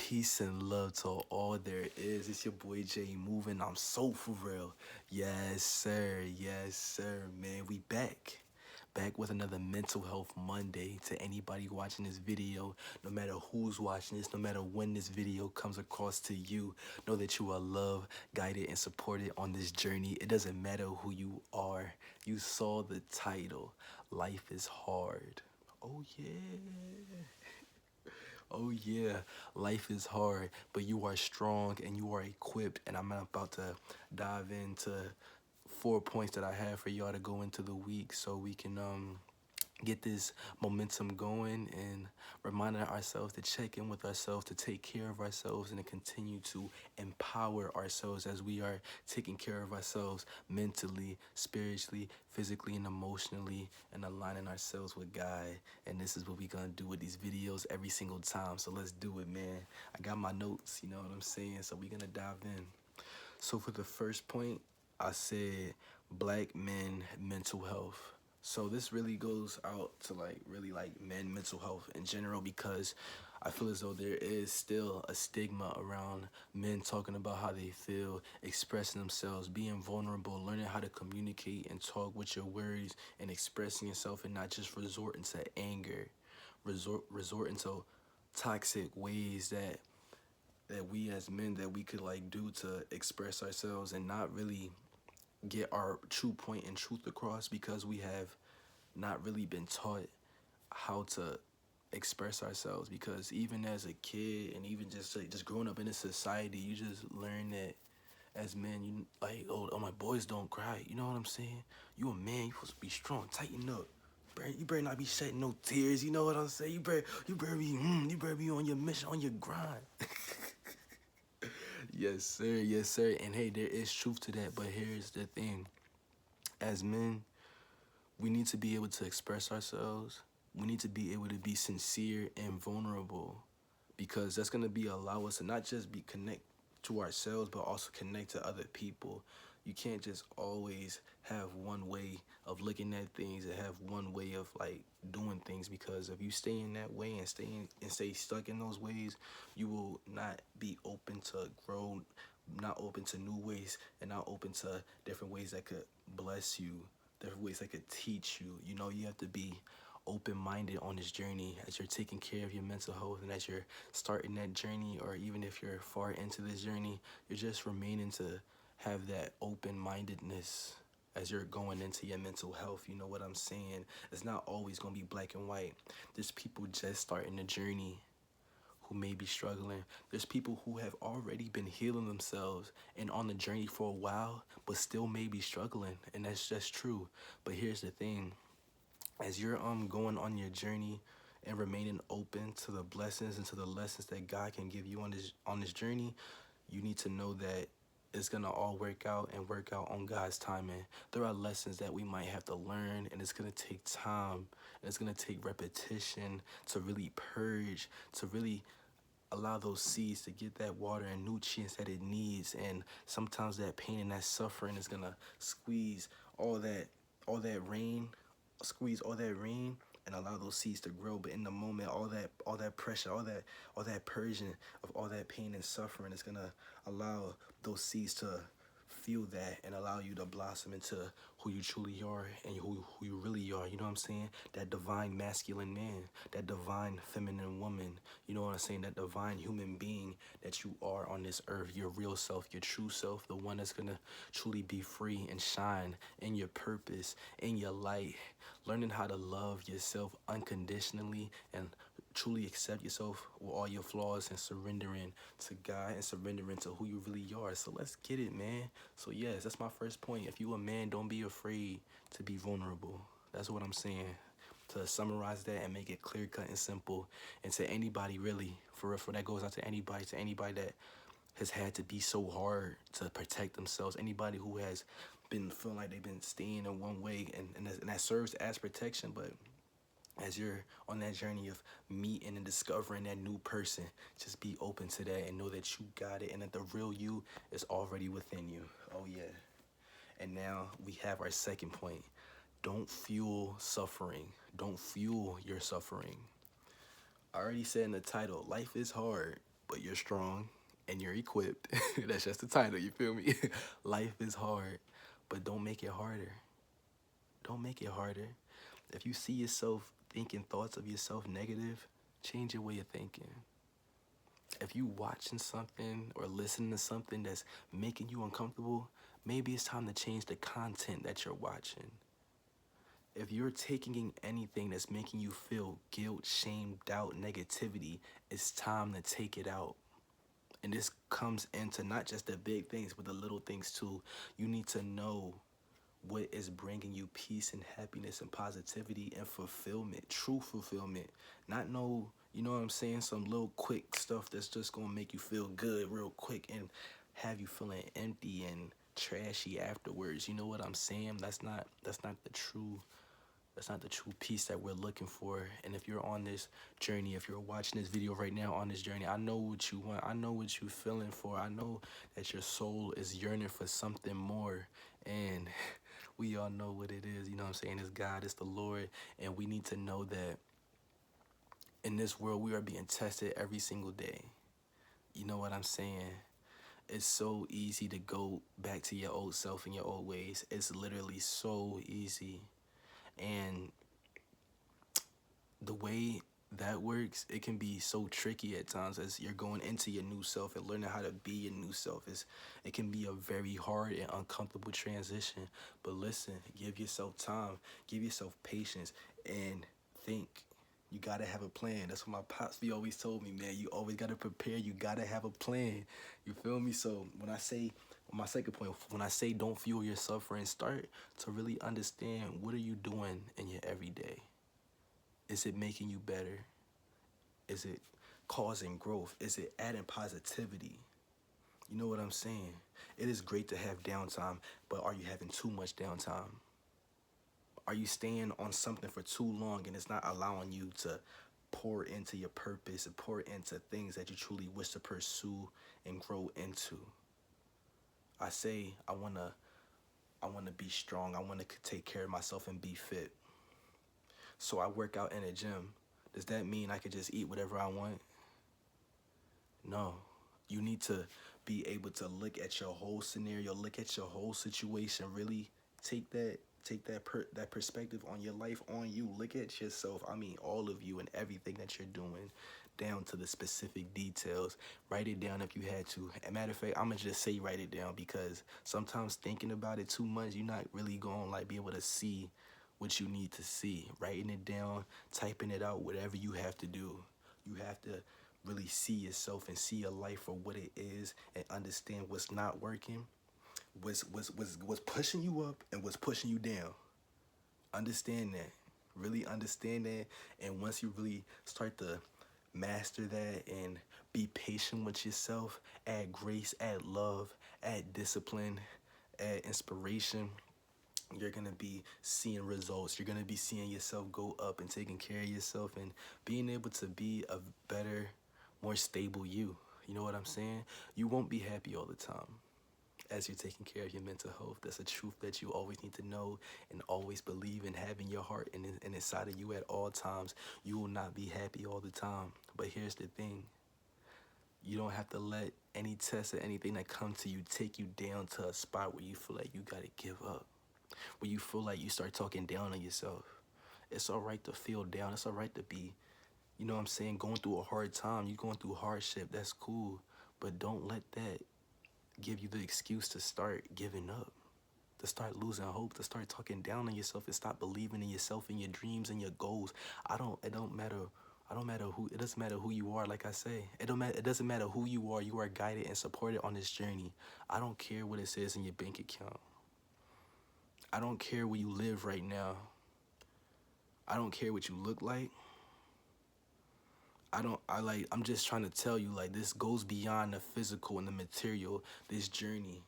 Peace and love to all there is. It's your boy Jay moving. I'm so for real. Yes, sir. Yes, sir. Man, we back. Back with another Mental Health Monday. To anybody watching this video, no matter who's watching this, no matter when this video comes across to you, know that you are loved, guided, and supported on this journey. It doesn't matter who you are. You saw the title. Life is hard. Oh, yeah. Oh yeah, life is hard, but you are strong and you are equipped. And I'm about to dive into 4 points that I have for y'all to go into the week so we can get this momentum going and reminding ourselves to check in with ourselves, to take care of ourselves, and to continue to empower ourselves as we are taking care of ourselves mentally, spiritually, physically, and emotionally, and aligning ourselves with God. And this is what we're gonna do with these videos every single time. So let's do it, man. I got my notes, you know what I'm saying? So we're gonna dive in. So for the first point, I said black men mental health. So this really goes out to really men mental health in general, because I feel as though there is still a stigma around men talking about how they feel, expressing themselves, being vulnerable, learning how to communicate and talk with your words and expressing yourself, and not just resorting to anger, resorting to toxic ways that we as men that we could do to express ourselves and not really get our true point and truth across, because we have not really been taught how to express ourselves. Because even as a kid, and even just growing up in a society, you just learn that as men, you oh my boys don't cry, you know what I'm saying? You a man, you supposed to be strong, tighten up. You better not be shedding no tears, you know what I'm saying? You better be on your mission, on your grind. Yes, sir. Yes, sir. And hey, there is truth to that. But here's the thing. As men, we need to be able to express ourselves. We need to be able to be sincere and vulnerable, because that's going to be allow us to not just be connect to ourselves, but also connect to other people. You can't just always have one way of looking at things and have one way of doing things, because if you stay in that way and stay stuck in those ways, you will not be open to grow, not open to new ways, and not open to different ways that could bless you, different ways that could teach you. You know, you have to be open-minded on this journey as you're taking care of your mental health, and as you're starting that journey, or even if you're far into this journey, you're just remaining to have that open-mindedness as you're going into your mental health. You know what I'm saying? It's not always going to be black and white. There's people just starting the journey who may be struggling. There's people who have already been healing themselves and on the journey for a while, but still may be struggling, and that's just true. But here's the thing. As you're going on your journey and remaining open to the blessings and to the lessons that God can give you on this journey, you need to know that it's gonna all work out and work out on God's timing. There are lessons that we might have to learn, and it's gonna take time. It's gonna take repetition to really purge, to really allow those seeds to get that water and nutrients that it needs. And sometimes that pain and that suffering is gonna squeeze all that rain, squeeze all that rain and allow those seeds to grow. But in the moment, all that pressure, all that purging of all that pain and suffering is gonna allow those seeds to feel that and allow you to blossom into who you truly are and who you really are. You know what I'm saying? That divine masculine man, that divine feminine woman, you know what I'm saying? That divine human being that you are on this earth, your real self, your true self, the one that's gonna truly be free and shine in your purpose, in your light, learning how to love yourself unconditionally and truly accept yourself with all your flaws, and surrendering to God and surrendering to who you really are. So let's get it, man. So yes, that's my first point. If you a man, don't be afraid to be vulnerable. That's what I'm saying. To summarize that and make it clear cut and simple, and to anybody really, for real, for that goes out to anybody that has had to be so hard to protect themselves, anybody who has been feeling like they've been staying in one way, and that serves as protection. But as you're on that journey of meeting and discovering that new person, just be open to that and know that you got it, and that the real you is already within you. Oh yeah. And now we have our second point. Don't fuel suffering. Don't fuel your suffering. I already said in the title, life is hard. but you're strong and you're equipped. That's just the title, you feel me? Life is hard, but don't make it harder. Don't make it harder. If you see yourself thinking thoughts of yourself negative, change your way of thinking. If you watching something or listening to something that's making you uncomfortable, maybe it's time to change the content that you're watching. If you're taking in anything that's making you feel guilt, shame, doubt, negativity, it's time to take it out. And this comes into not just the big things, but the little things too. You need to know what is bringing you peace and happiness and positivity and fulfillment, true fulfillment. Not no, you know what I'm saying, some little quick stuff that's just gonna make you feel good real quick and have you feeling empty and trashy afterwards. You know what I'm saying? That's not the true, that's not the true peace that we're looking for. And if you're on this journey, if you're watching this video right now on this journey, I know what you want. I know what you're feeling for. I know that your soul is yearning for something more. And we all know what it is. You know what I'm saying? It's God, it's the Lord. And we need to know that in this world, we are being tested every single day. You know what I'm saying? It's so easy to go back to your old self and your old ways. It's literally so easy. And the way that works, it can be so tricky at times as you're going into your new self and learning how to be your new self. It can be a very hard and uncomfortable transition. But listen, give yourself time, give yourself patience, and think. You gotta have a plan. That's what my pops always told me, man. You always gotta prepare. You gotta have a plan. You feel me? So when I say, my second point, when I say don't fuel your suffering, start to really understand what are you doing in your everyday. Is it making you better? Is it causing growth? Is it adding positivity? You know what I'm saying? It is great to have downtime, but are you having too much downtime? Are you staying on something for too long and it's not allowing you to pour into your purpose and pour into things that you truly wish to pursue and grow into? I say I wanna be strong. I wanna take care of myself and be fit. So I work out in a gym. Does that mean I could just eat whatever I want? No. You need to be able to look at your whole scenario, look at your whole situation, really take that perspective on your life, on you. Look at yourself. I mean, all of you and everything that you're doing, down to the specific details. Write it down if you had to. As a matter of fact, I'm gonna just say write it down because sometimes thinking about it too much, you're not really gonna be able to see what you need to see. Writing it down, typing it out, whatever you have to do. You have to really see yourself and see your life for what it is and understand what's not working, what's pushing you up and what's pushing you down. Understand that. Really understand that. And once you really start to master that and be patient with yourself, add grace, add love, add discipline, add inspiration, you're going to be seeing results. You're going to be seeing yourself go up and taking care of yourself and being able to be a better, more stable you. You know what I'm saying? You won't be happy all the time as you're taking care of your mental health. That's a truth that you always need to know and always believe and have in your heart and inside of you at all times. You will not be happy all the time. But here's the thing. You don't have to let any test or anything that comes to you take you down to a spot where you feel like you got to give up, where you feel like you start talking down on yourself. It's all right to feel down. It's all right to be, you know what I'm saying, going through a hard time. You're going through hardship. That's cool. But don't let that give you the excuse to start giving up, to start losing hope, to start talking down on yourself and stop believing in yourself and your dreams and your goals. It don't matter. It doesn't matter who you are. Like I say, it doesn't matter who you are. You are guided and supported on this journey. I don't care what it says in your bank account. I don't care where you live right now. I don't care what you look like. I'm just trying to tell you, this goes beyond the physical and the material, this journey.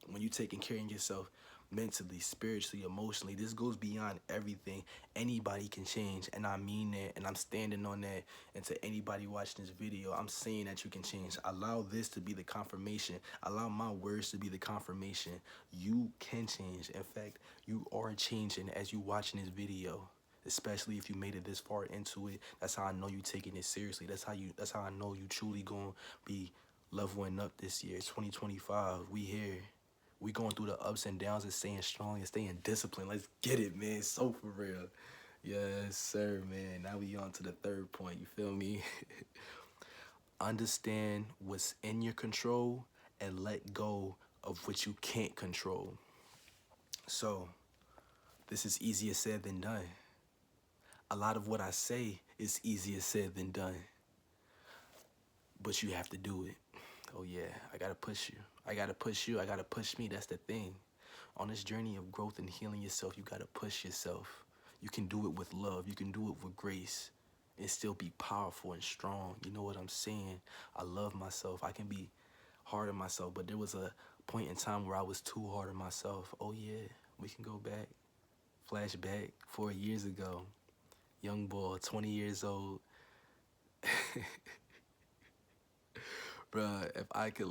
When you taking care of yourself mentally, spiritually, emotionally, this goes beyond everything. Anybody can change, and I mean that, and I'm standing on that. And to anybody watching this video, I'm saying that you can change. Allow this to be the confirmation. Allow my words to be the confirmation. You can change. In fact, you are changing as you watching this video. especially if you made it this far into it. That's how I know you taking it seriously. That's how I know you truly gonna be leveling up this year. 2025. We here. We going through the ups and downs and staying strong and staying disciplined. Let's get it, man. So for real. Yes, sir, man. Now we on to the third point. You feel me? Understand what's in your control and let go of what you can't control. So, this is easier said than done. A lot of what I say is easier said than done, but you have to do it. Oh yeah, I gotta push you. I gotta push you. I gotta push me. That's the thing. On this journey of growth and healing yourself, you gotta push yourself. You can do it with love. You can do it with grace and still be powerful and strong. You know what I'm saying? I love myself. I can be hard on myself, but there was a point in time where I was too hard on myself. Oh yeah, we can go back. Flashback 4 years ago. Young boy, 20 years old. Bruh, if I could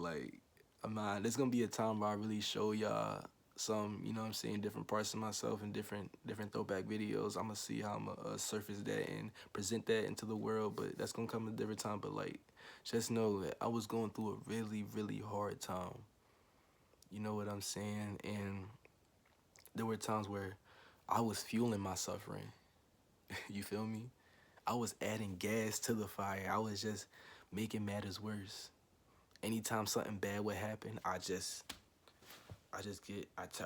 there's gonna be a time where I really show y'all some, you know what I'm saying, different parts of myself and different throwback videos. I'm gonna see how I'm gonna surface that and present that into the world, but that's gonna come at a different time. But like, just know that I was going through a really, really hard time. You know what I'm saying? And there were times where I was fueling my suffering. You feel me? I was adding gas to the fire. I was just making matters worse. Anytime something bad would happen, I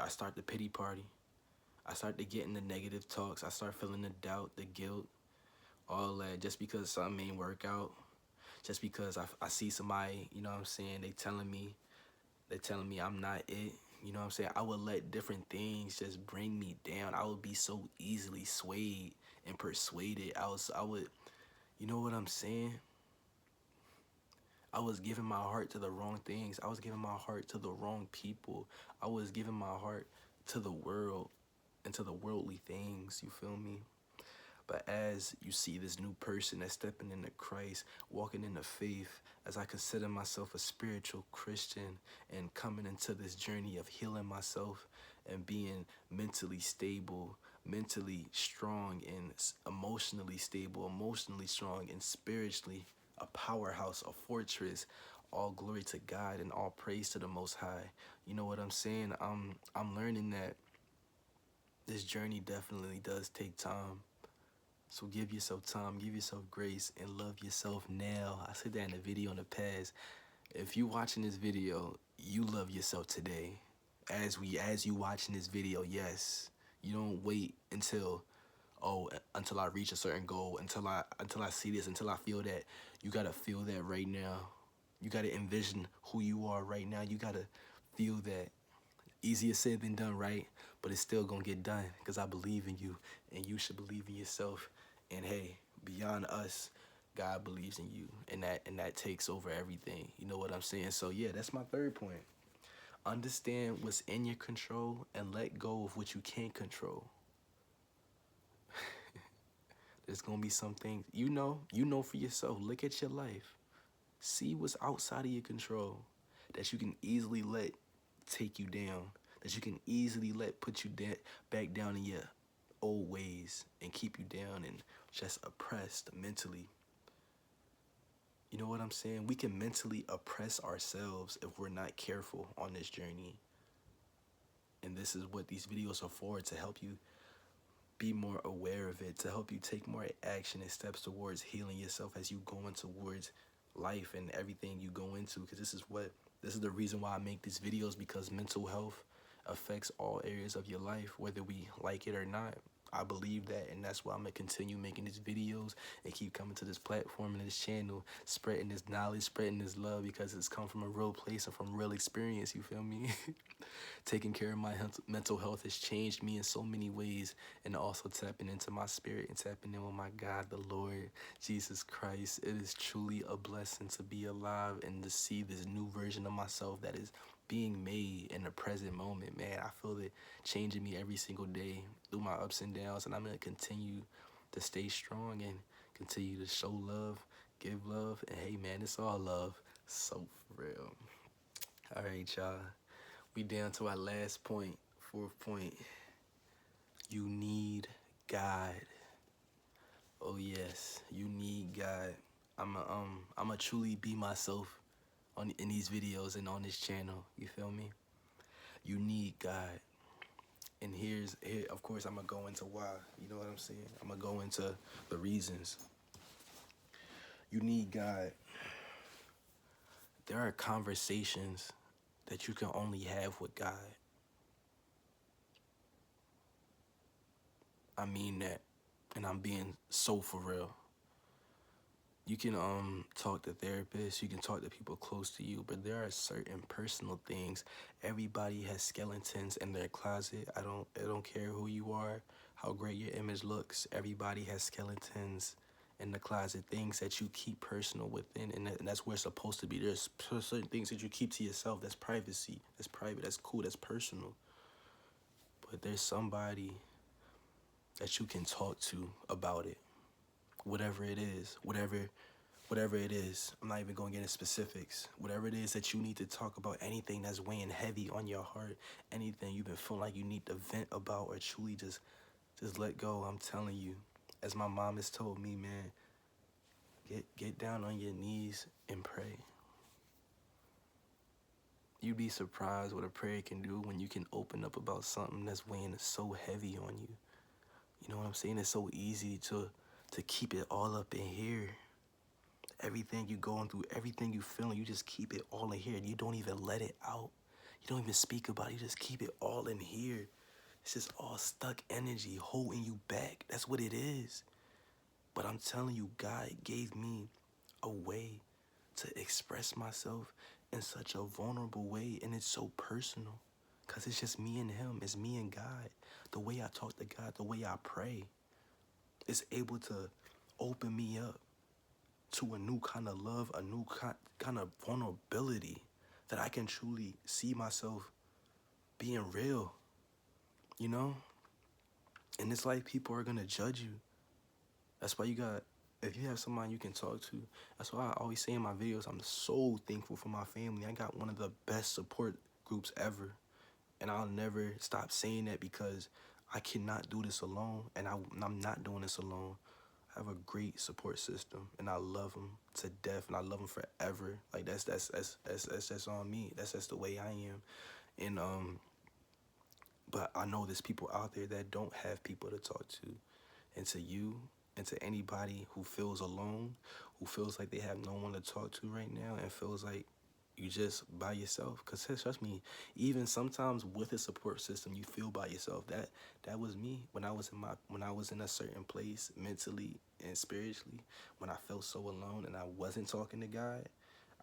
start the pity party. I start to get in the negative talks. I start feeling the doubt, the guilt, all that just because something ain't work out. Just because I see somebody, you know what I'm saying, they telling me I'm not it. You know what I'm saying? I would let different things just bring me down. I would be so easily swayed and persuaded. I would, you know what I'm saying? I was giving my heart to the wrong things. I was giving my heart to the wrong people. I was giving my heart to the world and to the worldly things, you feel me? But as you see this new person that's stepping into Christ, walking in the faith, as I consider myself a spiritual Christian and coming into this journey of healing myself and being mentally stable, mentally strong, and emotionally stable, emotionally strong, and spiritually a powerhouse, a fortress. All glory to God and all praise to the Most High. You know what I'm saying? I'm learning that this journey definitely does take time. So give yourself time, give yourself grace, and love yourself now. I said that in a video in the past. If you watching this video, you love yourself today. As you watching this video, yes. You don't wait until I reach a certain goal, until I see this, until I feel that. You gotta feel that right now. You gotta envision who you are right now. You gotta feel that. Easier said than done, right? But it's still gonna get done because I believe in you and you should believe in yourself. And hey, beyond us, God believes in you, and that takes over everything. You know what I'm saying? So yeah, that's my third point. Understand what's in your control and let go of what you can't control. There's gonna be some things you know for yourself. Look at your life. See what's outside of your control that you can easily let take you down, that you can easily let put you back down in your old ways and keep you down and just oppressed mentally. You know what I'm saying? We can mentally oppress ourselves if we're not careful on this journey. And this is what these videos are for, to help you be more aware of it, to help you take more action and steps towards healing yourself as you go into towards life and everything you go into. Because this is the reason why I make these videos, because mental health affects all areas of your life, whether we like it or not. I believe that, and that's why I'm gonna continue making these videos and keep coming to this platform and this channel, spreading this knowledge, spreading this love, because it's come from a real place and from real experience. You feel me? Taking care of my mental health has changed me in so many ways, and also tapping into my spirit and tapping in with my God, the Lord Jesus Christ. It is truly a blessing to be alive and to see this new version of myself that is being made in the present moment, man. I feel it changing me every single day through my ups and downs, and I'm going to continue to stay strong and continue to show love, give love, and hey, man, it's all love. So for real. All right, y'all. We down to our last point, fourth point. You need God. Oh yes, you need God. I'ma truly be myself on in these videos and on this channel. You feel me? You need God. And here of course I'm gonna go into why. You know what I'm saying? I'm gonna go into the reasons. You need God. There are conversations that you can only have with God. I mean that. And I'm being so for real. You can talk to therapists, you can talk to people close to you, but there are certain personal things. Everybody has skeletons in their closet. I don't care who you are, how great your image looks. Everybody has skeletons in the closet, things that you keep personal within, and that's where it's supposed to be. There's certain things that you keep to yourself. That's privacy. That's private. That's cool. That's personal. But there's somebody that you can talk to about it, whatever it is, whatever it is. I'm not even going to get into specifics. Whatever it is that you need to talk about, anything that's weighing heavy on your heart, anything you've been feeling like you need to vent about or truly just let go. I'm telling you, as my mom has told me, man, get down on your knees and pray. You'd be surprised what a prayer can do when you can open up about something that's weighing so heavy on you. You know what I'm saying? It's so easy to keep it all up in here. Everything you going through, everything you feeling, you just keep it all in here. You don't even let it out. You don't even speak about it. You just keep it all in here. It's just all stuck energy holding you back. That's what it is. But I'm telling you, God gave me a way to express myself in such a vulnerable way, and it's so personal. Because it's just me and him. It's me and God. The way I talk to God, the way I pray, it's able to open me up to a new kind of love, a new kind of vulnerability that I can truly see myself being real, you know? And it's like people are gonna judge you. That's why if you have someone you can talk to, that's why I always say in my videos, I'm so thankful for my family. I got one of the best support groups ever. And I'll never stop saying that because I cannot do this alone. And I'm not doing this alone. I have a great support system, and I love them to death, and I love them forever. Like that's on me. That's the way I am, and but I know there's people out there that don't have people to talk to, and to you, and to anybody who feels alone, who feels like they have no one to talk to right now, and feels like you just by yourself. Cause trust me, even sometimes with a support system, you feel by yourself. That was me when I was in a certain place mentally and spiritually. When I felt so alone and I wasn't talking to God,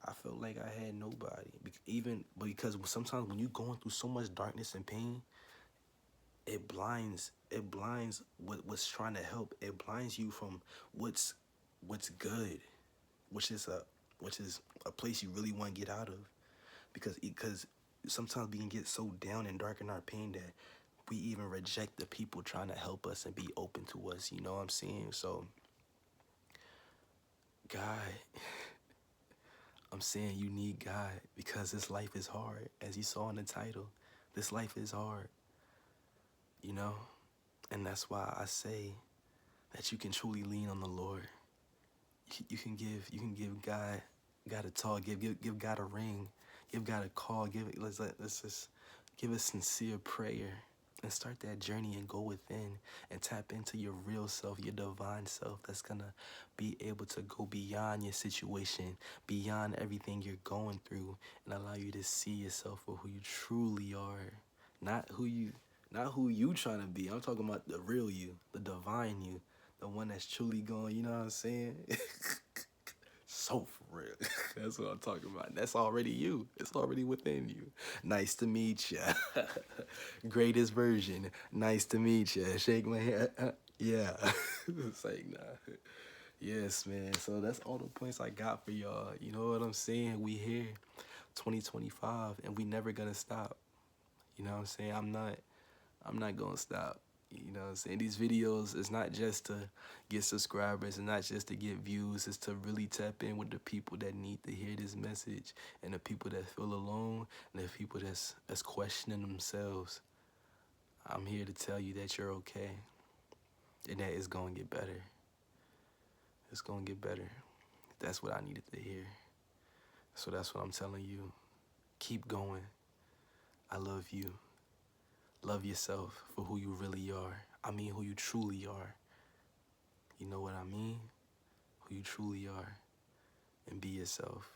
I felt like I had nobody. Even because sometimes when you're going through so much darkness and pain, it blinds what's trying to help. It blinds you from what's good, which is a place you really want to get out of. Because sometimes we can get so down and dark in our pain that we even reject the people trying to help us and be open to us. You know what I'm saying? So God, I'm saying you need God because this life is hard. As you saw in the title, this life is hard, you know? And that's why I say that you can truly lean on the Lord. You can give God a talk, give God a ring, give God a call, let's just give a sincere prayer and start that journey and go within and tap into your real self, your divine self that's gonna be able to go beyond your situation, beyond everything you're going through, and allow you to see yourself for who you truly are. Not who you trying to be. I'm talking about the real you, the divine you, the one that's truly going, you know what I'm saying? So for real. That's what I'm talking about. That's already you. It's already within you. Nice to meet ya. Greatest version. Nice to meet ya. Shake my hand. Yeah. It's like, nah. Yes, man. So that's all the points I got for y'all. You know what I'm saying? We here, 2025, and we never gonna stop. You know what I'm saying? I'm not gonna stop. You know what I'm saying? These videos is not just to get subscribers and not just to get views. It's to really tap in with the people that need to hear this message, and the people that feel alone, and the people that's questioning themselves. I'm here to tell you that you're okay and that it's gonna get better. It's gonna get better. That's what I needed to hear. So that's what I'm telling you. Keep going. I love you. Love yourself for who you really are. I mean, who you truly are. You know what I mean? Who you truly are. And be yourself.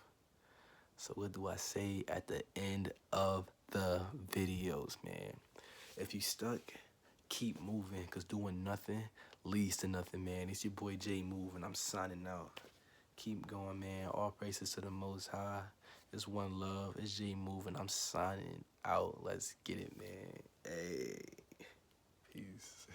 So what do I say at the end of the videos, man? If you stuck, keep moving, because doing nothing leads to nothing, man. It's your boy Jay Move, and I'm signing out. Keep going, man. All praises to the Most High. It's one love. It's Jay Move, and I'm signing out. Let's get it, man. Hey, peace.